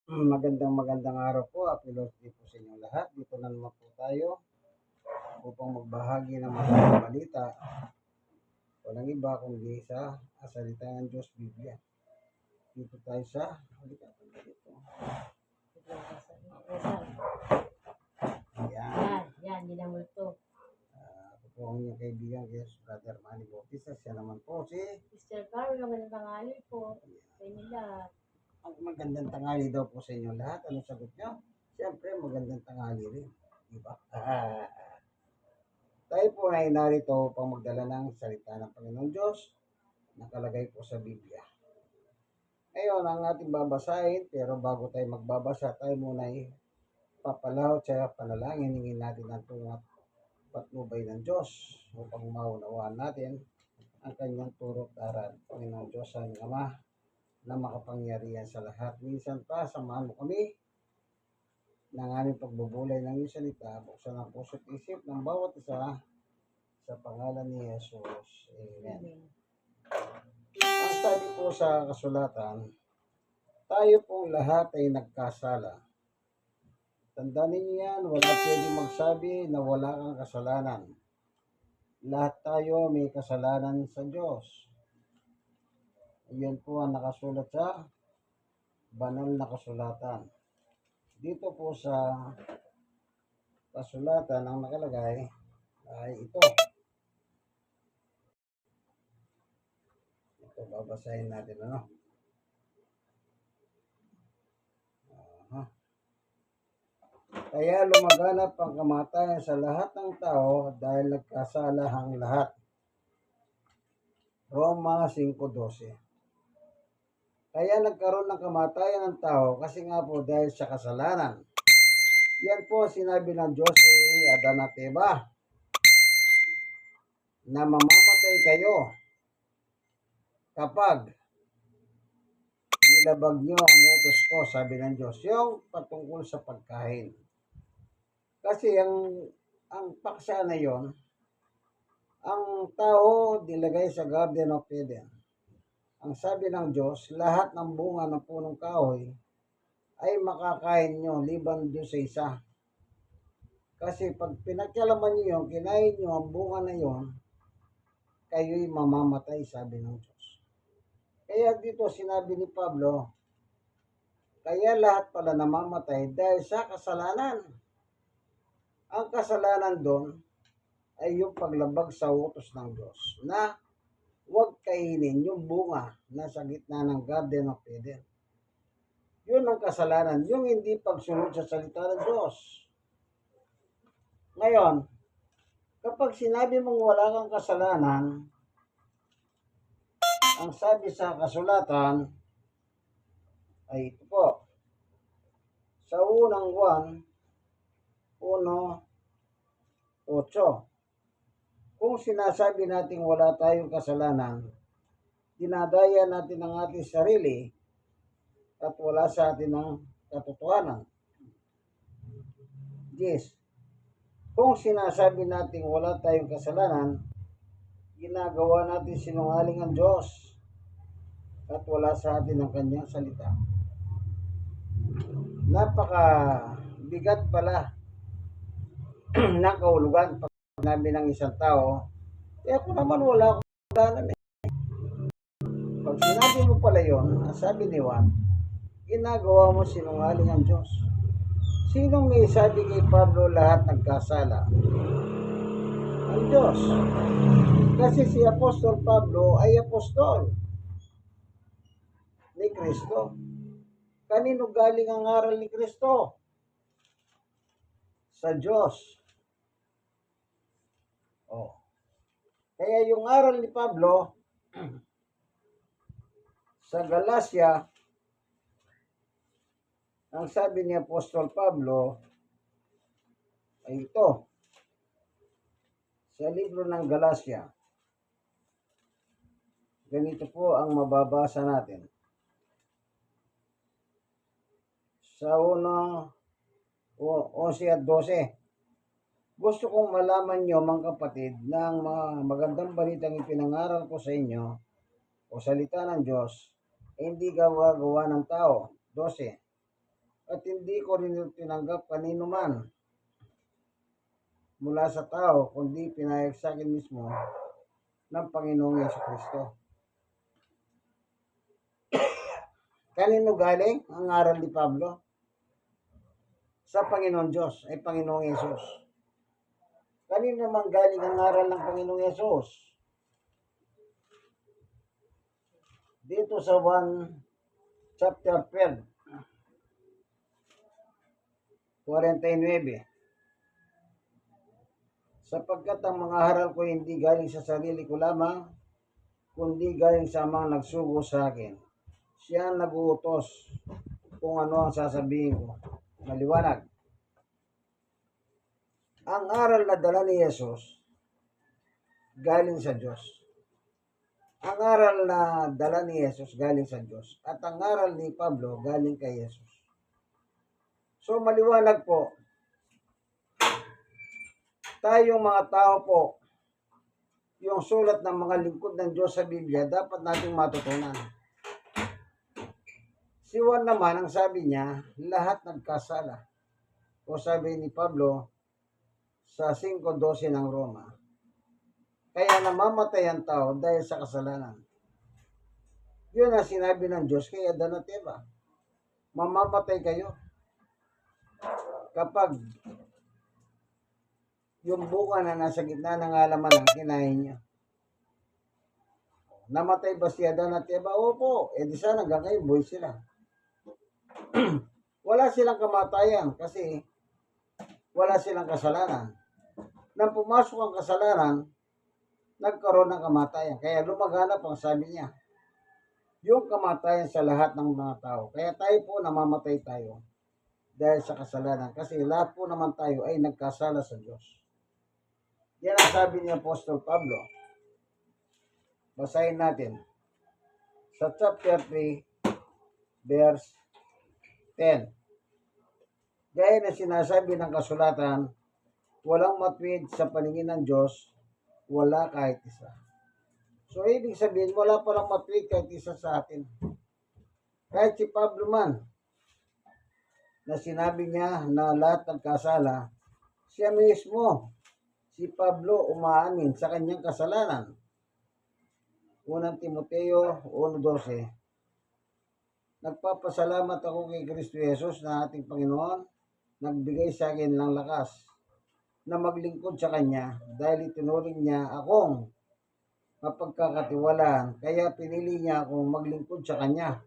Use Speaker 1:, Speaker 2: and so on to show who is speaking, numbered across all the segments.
Speaker 1: Magandang araw po. Happy birthday po sa inyong lahat. Dito na naman po tayo upang magbahagi ng mga balita. Walang iba kundi sa salita ng Diyos, Biblia. Dito tayo sa halika dito.
Speaker 2: Yan, ginamulto.
Speaker 1: Ako po ang inyong kaibigan, yes, Brother Manny Bautista. Siya naman po si
Speaker 2: Mr. Carlo, magandang tanghali po sa inyo lahat.
Speaker 1: ang magandang tanghali daw po sa inyo lahat. Anong sagot nyo? Siyempre, magandang tanghali rin. Diba? Tayo po ay narito upang magdala ng salita ng Panginoon Diyos nakalagay po sa Biblia. Ngayon, ang ating babasahin, pero bago tayo magbabasa, tayo muna ay papalahot sa panalangin. Hingin natin ang tungat patnubay ng Diyos upang maunawaan natin ang kanyang turot aral. Panginoon Diyos, ang Ama na makapangyarihan sa lahat. Minsan pa, samahan mo kami ng aming pagbubulay ng iyong salita. Buksan ang puso't isip ng bawat isa sa pangalan ni Jesus. Amen. Ang sabi po sa kasulatan, tayo pong lahat ay nagkasala. Tandaan ninyo yan, wala pwedeng magsabi na wala kang kasalanan. Lahat tayo may kasalanan sa Diyos. Yan po ang nakasulat sa banal na kasulatan. Dito po sa kasulatan ang nakalagay ay ito. Ito, babasahin natin, ano? Kaya lumaganap ang kamatayan sa lahat ng tao dahil nagkasala ang lahat. Roma 5:12. Kaya nagkaroon ng kamatayan ng tao kasi nga po dahil sa kasalanan. Yan po sinabi ng Diyos sa Adan at Eva na mamamatay kayo kapag nilabag nyo ang utos ko, sabi ng Diyos, yung patungkol sa pagkain. Kasi ang paksa na yon, ang tao nilagay sa Garden of Eden. Ang sabi ng Diyos, lahat ng bunga ng punong kahoy ay makakain nyo, liban doon sa isa. Kasi pag pinakyalaman nyo yun, kinain nyo ang bunga na yon, kayo'y mamamatay, sabi ng Diyos. Kaya dito sinabi ni Pablo, kaya lahat pala namamatay dahil sa kasalanan. Ang kasalanan doon ay yung paglabag sa utos ng Diyos na huwag kainin yung bunga na sa gitna ng Garden of Eden. Yun ang kasalanan, yung hindi pagsunod sa salita ng Diyos. Ngayon, kapag sinabi mong wala kang kasalanan, ang sabi sa kasulatan ay ito po. Sa unang Juan 1:8, kung sinasabi natin wala tayong kasalanan, dinadaya natin ang ating sarili at wala sa atin ang katotohanan. Yes. Kung sinasabi natin wala tayong kasalanan, ginagawa natin sinungaling ang Diyos at wala sa atin ang kanyang salita. Napaka-bigat pala ng kahulugan pag sinabi ng isang tao, ako naman wala akong kasalanan eh. Pag sinabi mo pala yun, sabi ni Juan, ginagawa mo sinungaling ang Diyos. Sinong may sabi kay Pablo lahat nagkasala? Ang Diyos. Kasi si Apostol Pablo ay apostol ni Kristo. Kanino galing ang aral ni Kristo? Sa Diyos. Kaya yung aral ni Pablo sa Galacia, ang sabi ni Apostol Pablo ay ito. Sa libro ng Galacia, ganito po ang mababasa natin. Sa 1:11-12. Gusto kong malaman nyo, mga kapatid, na ang mga magandang balitang ipinangaral ko sa inyo o salita ng Diyos, hindi gawa-gawa ng tao. 12. at hindi ko rin ito tinanggap kanino man mula sa tao, kundi pinayag sa akin mismo ng Panginoong Yesukristo. Kanino galing ang aral ni Pablo? Sa Panginoon Diyos, ay Panginoong Yesus. Kanino naman galing ang aral ng Panginoong Yesus? Dito sa 1 chapter 12, 49. Sapagkat ang mga aral ko hindi galing sa sarili ko lamang, kundi galing sa mga nagsugo sa akin. Siya ang nag-uutos kung ano ang sasabihin ko. Maliwanag. Ang aral na dala ni Jesus galing sa Diyos. Ang aral na dala ni Jesus galing sa Diyos. At ang aral ni Pablo galing kay Jesus. So maliwanag po, tayong mga tao po, yung sulat ng mga lingkod ng Diyos sa Biblia, dapat nating matutunan. Si Juan naman, ang sabi niya, lahat nagkasala. O sabi ni Pablo sa 5:12 ng Roma, kaya namamatay ang tao dahil sa kasalanan. Yun ang sinabi ng Diyos kay Adan at Eva. Mamamatay kayo kapag yung bunga na nasa gitna ng halaman ang kinain niyo. Namatay ba si Adan at Eva? Opo. E di sana hanggang ngayon buhay sila. Wala silang kamatayan kasi wala silang kasalanan. Nang pumasok ang kasalanan, nagkaroon ng kamatayan. Kaya lumaganap ang sabi niya, yung kamatayan sa lahat ng mga tao. Kaya tayo po namamatay tayo dahil sa kasalanan. Kasi lahat po naman tayo ay nagkasala sa Diyos. Yan ang sabi ni Apostol Pablo. Basahin natin. Sa chapter 3, verse 10. Gaya na sinasabi ng kasulatan, walang matuwid sa paningin ng Diyos, wala kahit isa. So, ibig sabihin, wala palang matuwid kahit isa sa atin. Kahit si Pablo man, na sinabi niya na lahat nagkasala, siya mismo, si Pablo, umaamin sa kanyang kasalanan. 1 Timoteo 1:12. Nagpapasalamat ako kay Kristo Jesus na ating Panginoon, nagbigay sa akin ng lakas na maglingkod sa Kanya dahil itinuring niya akong mapagkakatiwalaan, kaya pinili niya akong maglingkod sa Kanya.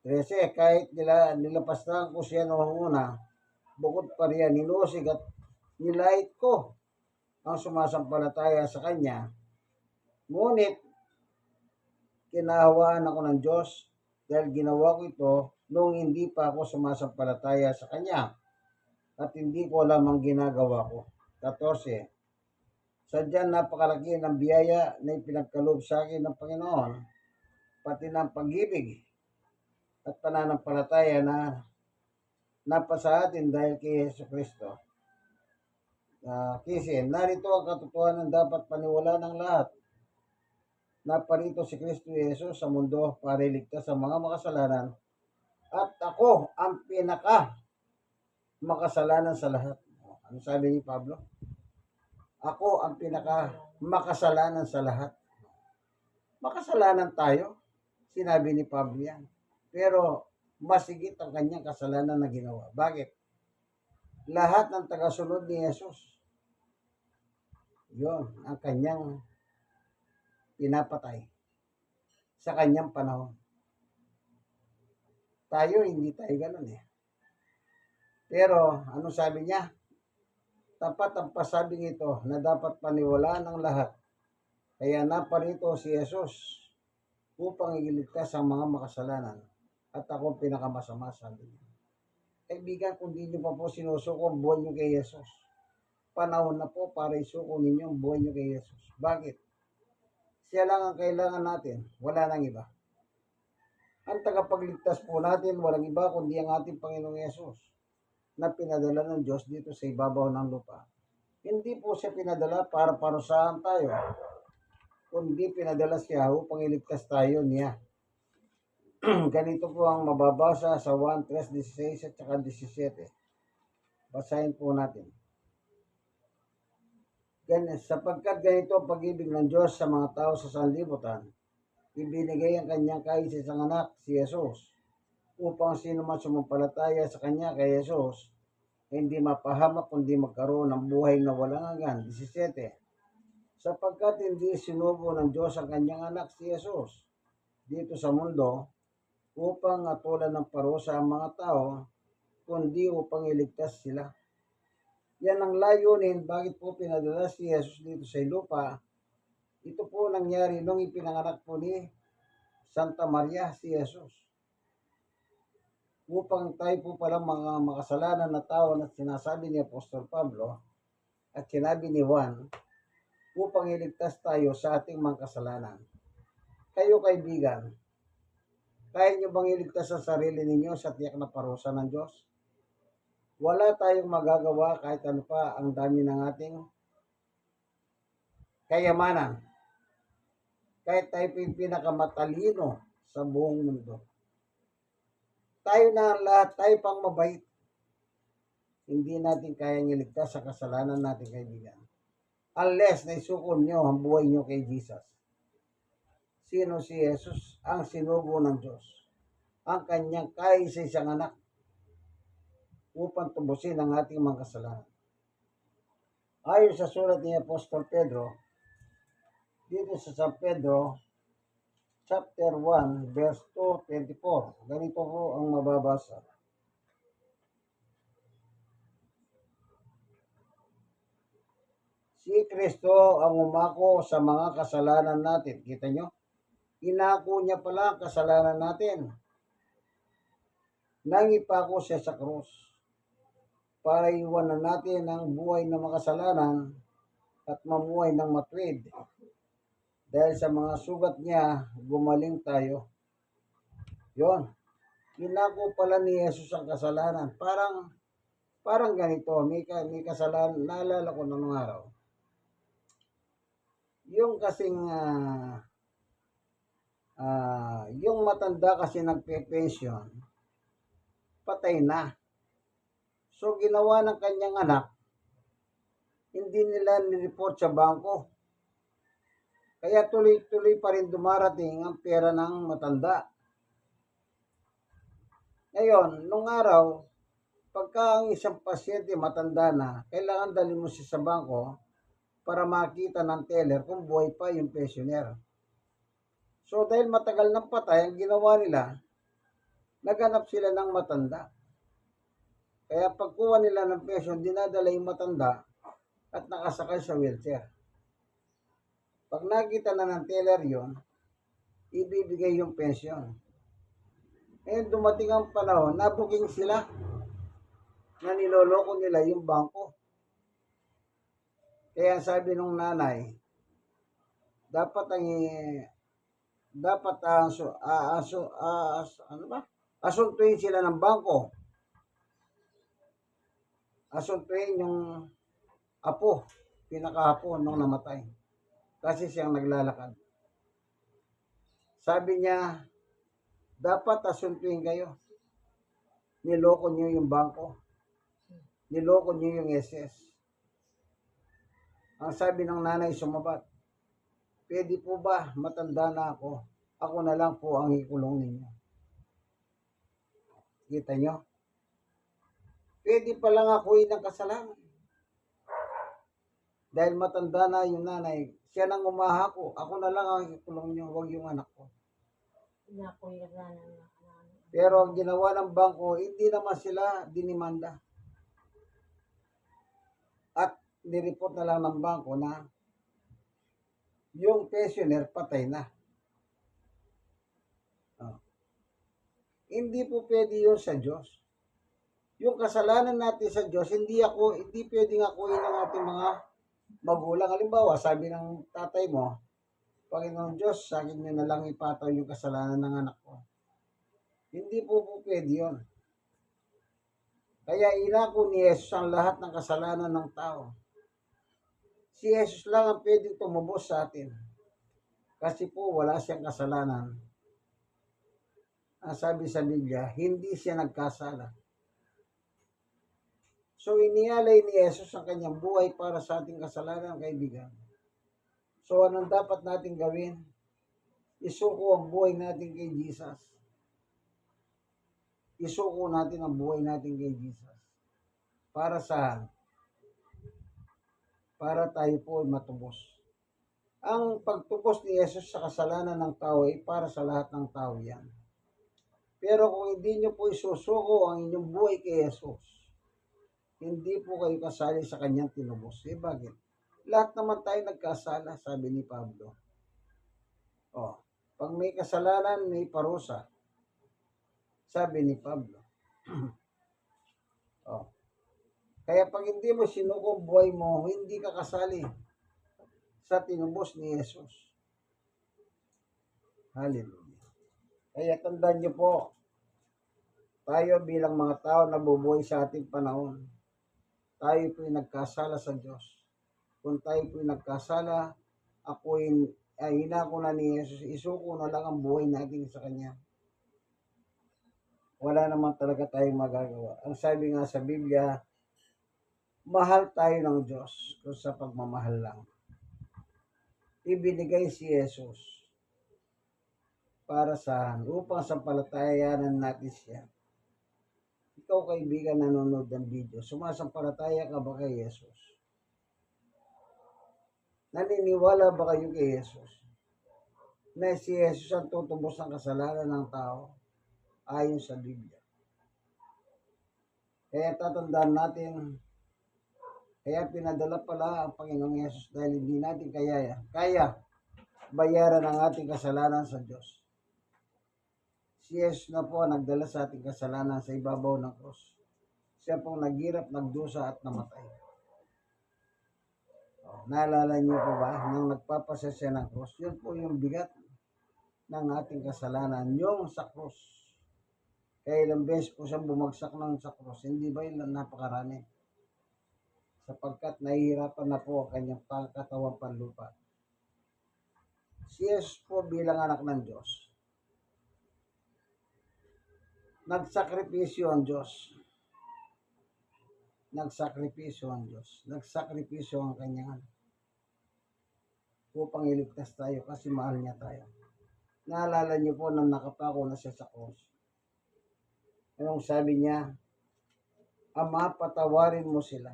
Speaker 1: 13. Kahit nilapastahan ko siya noong una, bukod pa riyan, ninusig at nilait ko ang sumasampalataya sa Kanya. Ngunit, kinahawaan ako ng Diyos dahil ginawa ko ito noong hindi pa ako sumasampalataya sa Kanya at hindi ko alam ang ginagawa ko. 14. Sadyang napakalaki ng biyaya na ipinagkaloob sa akin ng Panginoon, pati ng pag-ibig at pananampalataya na napasa atin dahil kay Jesucristo. 15. Narito ang katotohanan dapat paniwalaan ng lahat. Naparito si Kristo Jesus sa mundo para iligtas sa mga makasalanan at ako ang pinaka makasalanan sa lahat. Ano sabi ni Pablo? Ako ang pinaka makasalanan sa lahat. Makasalanan tayo. Sinabi ni Pablo yan. Pero masigit ang kanyang kasalanan na ginawa. Bakit? Lahat ng tagasunod ni Jesus, yun ang kanyang pinapatay sa kanyang panahon. Tayo, hindi tayo ganun eh. Pero, ano sabi niya? Tapat ang pasabing ito na dapat paniwalaan ng lahat. Kaya naparito si Jesus upang iligtas ang mga makasalanan. At ako pinakamasama, sabi niya. Kaibigan, kung di nyo pa po sinusuko ang buhay nyo kay Jesus, panahon na po para isuko ninyo ang buhay nyo kay Jesus. Bakit? Siya lang ang kailangan natin, wala nang iba. Ang tagapagligtas po natin, walang iba kundi ang ating Panginoong Yesus na pinadala ng Diyos dito sa ibabaw ng lupa. Hindi po siya pinadala para parusahan tayo, kundi pinadala siya upang iligtas tayo niya. Ganito po ang mababasa sa 1:3:16 at saka 17. Basahin po natin. Sapagkat ganito ang pag-ibig ng Diyos sa mga tao sa sanlibutan, ibinigay ang kanyang kaisa-isang anak, si Jesus, upang sino man sumampalataya sa kanya kay Jesus, hindi mapahamak kundi magkaroon ng buhay na walang hanggan. 17. Sapagkat hindi sinugo ng Diyos ang kanyang anak si Jesus dito sa mundo upang atulan ng parusa ang mga tao, kundi upang iligtas sila. Yan ang layunin bakit po pinadala si Jesus dito sa lupa. Ito po nangyari nung ipinanganak po ni Santa Maria si Jesus. Upang tayo po palang mga makasalanan na tao na sinasabi ni Apostol Pablo at sinabi ni Juan, upang iligtas tayo sa ating mga kasalanan. Kayo kaibigan, kaya nyo bang iligtas ang sarili ninyo sa tiyak na parusa ng Diyos? Wala tayong magagawa kahit ano pa ang dami ng ating kayamanan. Kahit tayo pinakamatalino sa buong mundo. Tayo na lahat, tayo pang mabait. Hindi natin kayang iligtas sa kasalanan natin, kaibigan. Unless naisuko nyo ang buhay nyo kay Jesus. Sino si Jesus? Ang sinugo ng Diyos. Ang kanyang kaisa-isang anak upang tubusin ang ating mga kasalanan. Ayon sa sulat ni Apostol Pedro, dito sa San Pedro, chapter 1, verse 2:24. Ganito po ang mababasa. Si Kristo ang umako sa mga kasalanan natin. Kita nyo? Inako niya pala ang kasalanan natin. Nang ipako siya sa krus para iwanan natin ang buhay na makasalanan at mamuhay ng matuwid. Dahil sa mga sugat niya, gumaling tayo. Yon. Inako pala ni Jesus ang kasalanan. Parang ganito, may kasalanan, naalala ko nung araw. Yung kasing, yung matanda kasi nagpe-pension, patay na. So, ginawa ng kanyang anak, hindi nila nireport sa bangko. Kaya tuloy-tuloy pa rin dumarating ang pera ng matanda. Ngayon, nung araw, pagka ang isang pasyente matanda na, kailangan dalhin mo siya sa bangko para makita ng teller kung buhay pa yung pensioner. So, dahil matagal ng patay, ang ginawa nila, naghanap sila ng matanda. Kaya pagkuha nila ng pension, dinadala yung matanda at nakasakay sa wheelchair. Pag nakita na ng teller yon, ibibigay yung pension. Ngayon dumating ang panahon, nabuking sila na niloloko nila yung bangko. Kaya sabi nung nanay, asuntuin sila ng bangko. Asuntuin yung apo, pinaka-apo nung namatay. Kasi siyang naglalakad. Sabi niya, dapat asuntuin kayo. Niloko niyo yung bangko. Niloko niyo yung SS. Ang sabi ng nanay sumabat, pwede po ba matanda na ako? Ako na lang po ang ikulong ninyo. Kita nyo? Pwede palang akuin ng kasalanan. Dahil matanda na yung nanay, siya nang umahako. Ako na lang ang ikulong nyo, huwag yung anak ko. Pero ang ginawa ng bangko, hindi naman sila dinimanda. At nireport na lang ng bangko na yung pensioner patay na. Hindi po pwede yun sa Diyos. Yung kasalanan natin sa Diyos, hindi pwedeng akuin ng ating mga magulang. Halimbawa, sabi ng tatay mo, Panginoon Diyos, sa akin nyo na lang ipataw yung kasalanan ng anak ko. Hindi po pwede yun. Kaya inako ni Jesus ang lahat ng kasalanan ng tao. Si Jesus lang ang pwedeng tumubos sa atin. Kasi po wala siyang kasalanan. ang sabi sa Biblia, hindi siya nagkasala. So, inialay ni Jesus ang kanyang buhay para sa ating kasalanan, kaibigan. So, anong dapat natin gawin? Isuko ang buhay natin kay Jesus. Isuko natin ang buhay natin kay Jesus. Para saan? Para tayo po ay matubos. Ang pagtubos ni Jesus sa kasalanan ng tao ay para sa lahat ng tao yan. Pero kung hindi nyo po isusuko ang inyong buhay kay Jesus, hindi po kayo kasali sa kanyang tinubos. Eh bakit? Lahat naman tayo nagkasala, sabi ni Pablo. Pag may kasalanan, may parusa, sabi ni Pablo. Kaya pag hindi mo sinuko ang buhay mo, hindi ka kasali sa tinubos ni Jesus. Hallelujah. Kaya tandaan niyo po, tayo bilang mga tao na bubuhay sa ating panahon, tayo po'y nagkasala sa Diyos. Kung tayo po'y nagkasala, hinako na ni Jesus, isuko na lang ang buhay natin sa Kanya. Wala naman talaga tayong magagawa. Ang sabi nga sa Biblia, mahal tayo ng Diyos kung sa pagmamahal lang. Ibinigay si Jesus para upang sampalatayanan natin siya. Ikaw kaibigan nanonood ng video, sumasampalataya ka ba kay Jesus? Naniniwala ba kayo kay Jesus? Na si Jesus ang tutubos ng kasalanan ng tao ayon sa Biblia. Kaya tatandaan natin, kaya pinadala pala ang Panginoong Yesus dahil hindi natin kaya bayaran ang ating kasalanan sa Diyos. Si Jesus na po nagdala sa ating kasalanan sa ibabaw ng krus. Siya pong naghirap, nagdusa at namatay. Naalala niyo po ba nang nagpapasa siya ng krus? Yun po yung bigat ng ating kasalanan, yung sa krus. Kaya ilang beses po siyang bumagsak ng sa krus. Hindi ba yun napakarami? Sapagkat nahihirapan na po ang kanyang pangkatawang panlupa. Si Jesus po bilang anak ng Diyos, nagsakripisyo ang Diyos. Nagsakripisyo ang Diyos. Nagsakripisyo ang kanyang anak upang iligtas tayo kasi mahal niya tayo. Naalala niyo po nang nakapako na siya sa cross. Anong sabi niya? Ama, patawarin mo sila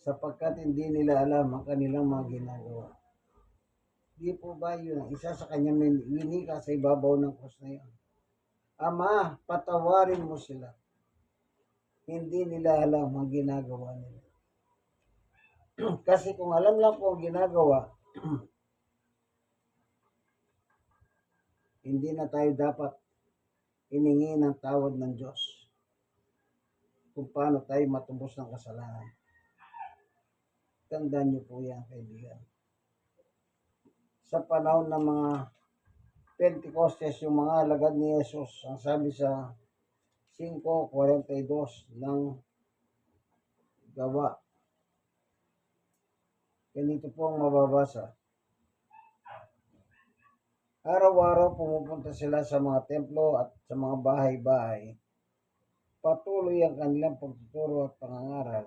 Speaker 1: sapagkat hindi nila alam ang kanilang mga ginagawa. Di po ba yun? Isa sa kanyang winika sa ibabaw ng cross na yun. Ama, patawarin mo sila. Hindi nila alam ang ginagawa nila. Kasi kung alam lang po ang ginagawa, hindi na tayo dapat iningi ng tawad ng Diyos kung paano tayo matubos ng kasalanan. Tandaan niyo po yan, kaibigan. Sa panahon ng mga Pentecostes, yung mga alagad ni Jesus, ang sabi sa 5:42 ng Gawa. Ganito po ang mababasa. Araw-araw pumupunta sila sa mga templo at sa mga bahay-bahay. Patuloy ang kanilang pagtuturo at pangangaral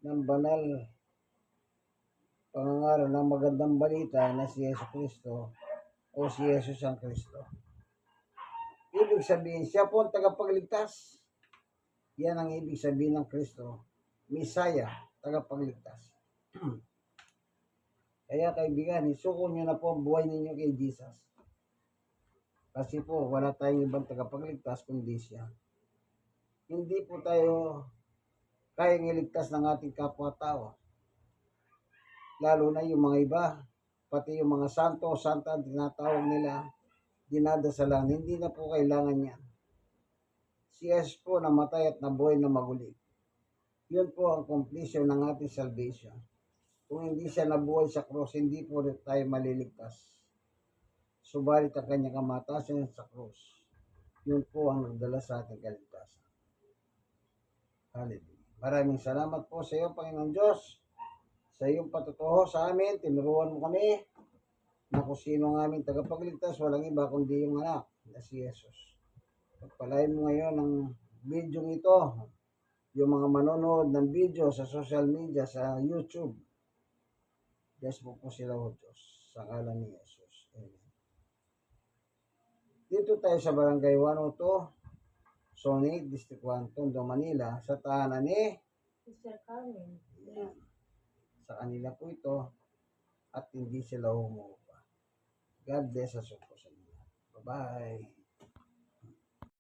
Speaker 1: ng banal, pangangaral ng magandang balita na si Yesu Kristo o si Jesus ang Kristo. Ibig sabihin, siya po ang tagapagligtas. Yan ang ibig sabihin ng Kristo. Misaya, tagapagligtas. Kaya kaibigan, isuko nyo na po ang buhay ninyo kay Jesus. Kasi po, wala tayong ibang tagapagligtas kundi siya. Hindi po tayo kayang iligtas ng ating kapwa-tao. Lalo na yung mga iba, pati yung mga santo o santa ang tinatawag nila, dinadasalan, hindi na po kailangan yan. Si Jesus po namatay at nabuhay na maguli. Yun po ang completion ng ating salvation. Kung hindi siya nabuhay sa cross, hindi po tayo maliligtas. Subalit ang kanyang kamatasan sa cross, yun po ang nagdala sa ating kaligtasan. Hallelujah. Maraming salamat po sa iyo, Panginoon Diyos, sa iyong patutuho sa amin. Tinuruan mo kami na kung sino ang aming tagapagligtas, walang iba kundi yung anak na si Jesus. Pagpalain mo ngayon ng video ito, yung mga manonood ng video sa social media, sa YouTube. Bless mo po sila, O Diyos, sa ngalan ni Jesus. Amen. Dito tayo sa Barangay 102, Zone 8, District 1, Tondo, Manila, sa tahanan ni
Speaker 2: Sister Carmen.
Speaker 1: Yan. Sa kanila po ito at hindi sila humupa. God bless us po sa inyo. Bye-bye.